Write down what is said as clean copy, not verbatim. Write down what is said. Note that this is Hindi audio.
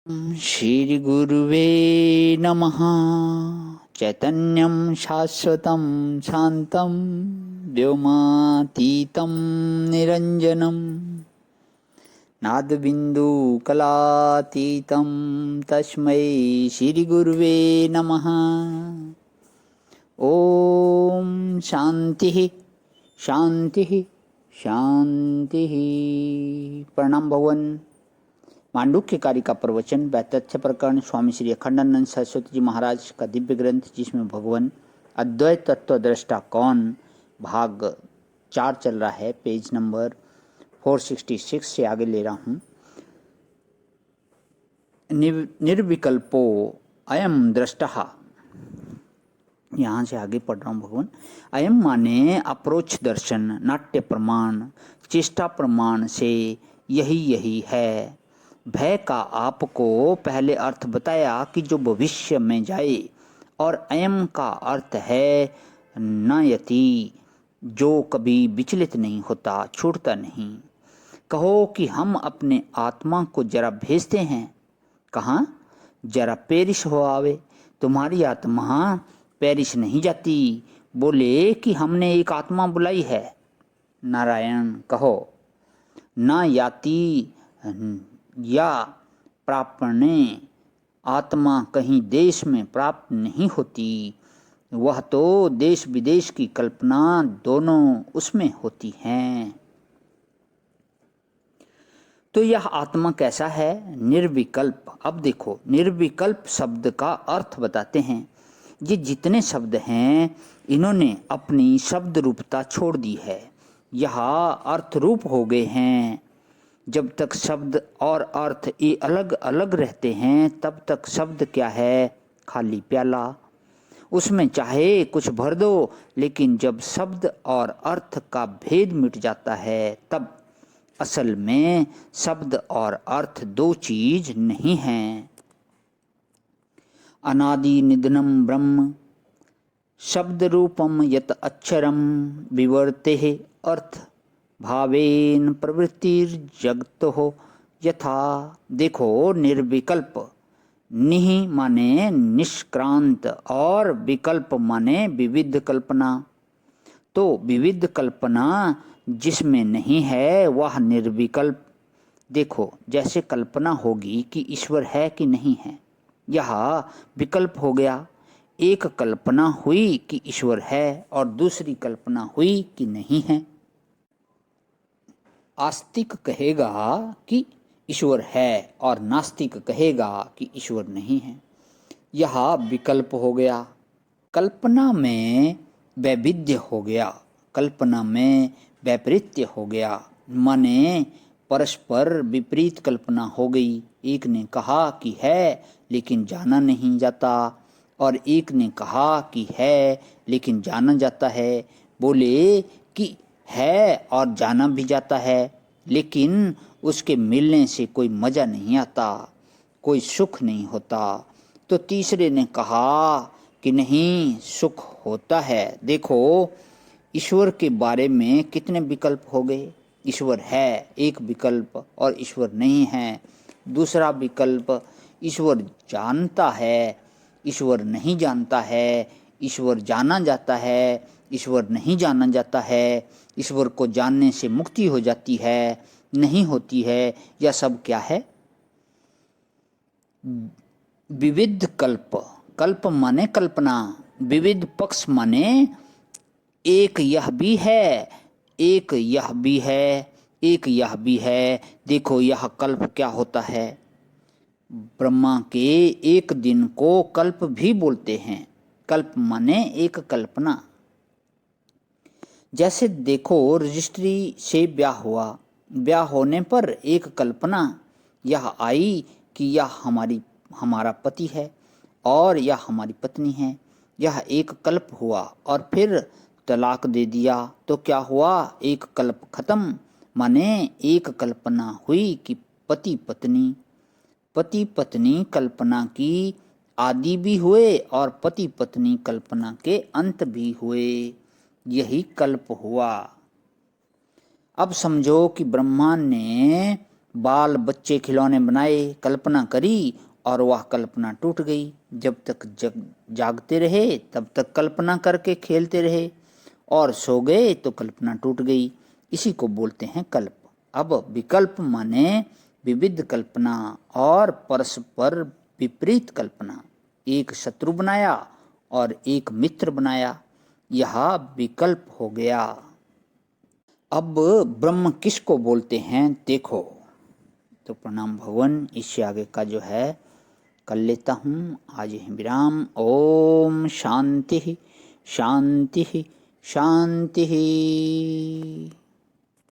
श्री गुरुवे नमः। चैतन्यं शाश्वतं शान्तं व्योमातीतं निरञ्जनं नादबिन्दुकलातीतं तस्मै श्रीगुरुवे नमः। ॐ शान्तिः शान्तिः शान्तिः। प्रणाम भगवान। मांडुक्य कार्य का प्रवचन व तथ्य प्रकरण स्वामी श्री अखंडानंद सरस्वती जी महाराज का दिव्य ग्रंथ, जिसमें भगवान अद्वैत तत्व दृष्टा कौन भाग 4 चल रहा है। पेज नंबर 466 से आगे ले रहा हूँ। निर्विकल्पो अयम दृष्टः, यहाँ से आगे पढ़ रहा हूँ। भगवान अयम माने अप्रोच दर्शन, नाट्य प्रमाण, चेष्टा प्रमाण से यही है। भय का आपको पहले अर्थ बताया कि जो भविष्य में जाए, और अयम का अर्थ है नयति, जो कभी विचलित नहीं होता, छूटता नहीं। कहो कि हम अपने आत्मा को जरा भेजते हैं, कहाँ? जरा पेरिस हो आवे। तुम्हारी आत्मा पेरिस नहीं जाती। बोले कि हमने एक आत्मा बुलाई है। नारायण कहो, न याति या प्रापणे आत्मा कहीं देश में प्राप्त नहीं होती। वह तो देश विदेश की कल्पना दोनों उसमें होती हैं। तो यह आत्मा कैसा है? निर्विकल्प। अब देखो, निर्विकल्प शब्द का अर्थ बताते हैं। ये जितने शब्द हैं, इन्होंने अपनी शब्द रूपता छोड़ दी है। यह अर्थ रूप हो गए हैं। जब तक शब्द और अर्थ ये अलग अलग रहते हैं, तब तक शब्द क्या है? खाली प्याला। उसमें चाहे कुछ भर दो, लेकिन जब शब्द और अर्थ का भेद मिट जाता है, तब असल में शब्द और अर्थ दो चीज नहीं हैं। अनादि निधनम ब्रह्म शब्द रूपम यत अक्षरम विवर्ते अर्थ भावेन प्रवृत्तिर जगतो हो यथा। देखो, निर्विकल्प, निहि माने निष्क्रांत और विकल्प माने विविध कल्पना। तो विविध कल्पना जिसमें नहीं है वह निर्विकल्प। देखो, जैसे कल्पना होगी कि ईश्वर है कि नहीं है, यह विकल्प हो गया। एक कल्पना हुई कि ईश्वर है और दूसरी कल्पना हुई कि नहीं है। आस्तिक कहेगा कि ईश्वर है और नास्तिक कहेगा कि ईश्वर नहीं है। यह विकल्प हो गया। कल्पना में वैविध्य हो गया, कल्पना में वैपरीत्य हो गया, माने परस्पर विपरीत कल्पना हो गई। एक ने कहा कि है लेकिन जाना नहीं जाता, और एक ने कहा कि है लेकिन जाना जाता है। बोले कि है और जाना भी जाता है, लेकिन उसके मिलने से कोई मज़ा नहीं आता, कोई सुख नहीं होता। तो तीसरे ने कहा कि नहीं, सुख होता है। देखो, ईश्वर के बारे में कितने विकल्प हो गए। ईश्वर है एक विकल्प, और ईश्वर नहीं है दूसरा विकल्प। ईश्वर जानता है, ईश्वर नहीं जानता है। ईश्वर जाना जाता है, ईश्वर नहीं जाना जाता है। ईश्वर को जानने से मुक्ति हो जाती है, नहीं होती है। यह सब क्या है? विविध कल्प। कल्प माने कल्पना, विविध पक्ष माने एक यह भी है, एक यह भी है, एक यह भी है। देखो, यह कल्प क्या होता है? ब्रह्मा के एक दिन को कल्प भी बोलते हैं। कल्प माने एक कल्पना। जैसे देखो, रजिस्ट्री से ब्याह हुआ, ब्याह होने पर एक कल्पना यह आई कि यह हमारा पति है और यह हमारी पत्नी है। यह एक कल्प हुआ, और फिर तलाक दे दिया तो क्या हुआ? एक कल्प खत्म, माने एक कल्पना हुई कि पति पत्नी कल्पना की आदि भी हुए और पति पत्नी कल्पना के अंत भी हुए। यही कल्प हुआ। अब समझो कि ब्रह्मा ने बाल बच्चे खिलौने बनाए, कल्पना करी और वह कल्पना टूट गई। जब तक जागते रहे तब तक कल्पना करके खेलते रहे और सो गए तो कल्पना टूट गई। इसी को बोलते हैं कल्प। अब विकल्प माने विविध कल्पना और परस्पर विपरीत कल्पना। एक शत्रु बनाया और एक मित्र बनाया, यह विकल्प हो गया। अब ब्रह्म किसको बोलते हैं देखो। तो प्रणाम भगवान, इससे आगे का जो है कर लेता हूँ। आज ही विराम। ओम शांति शांति शांति।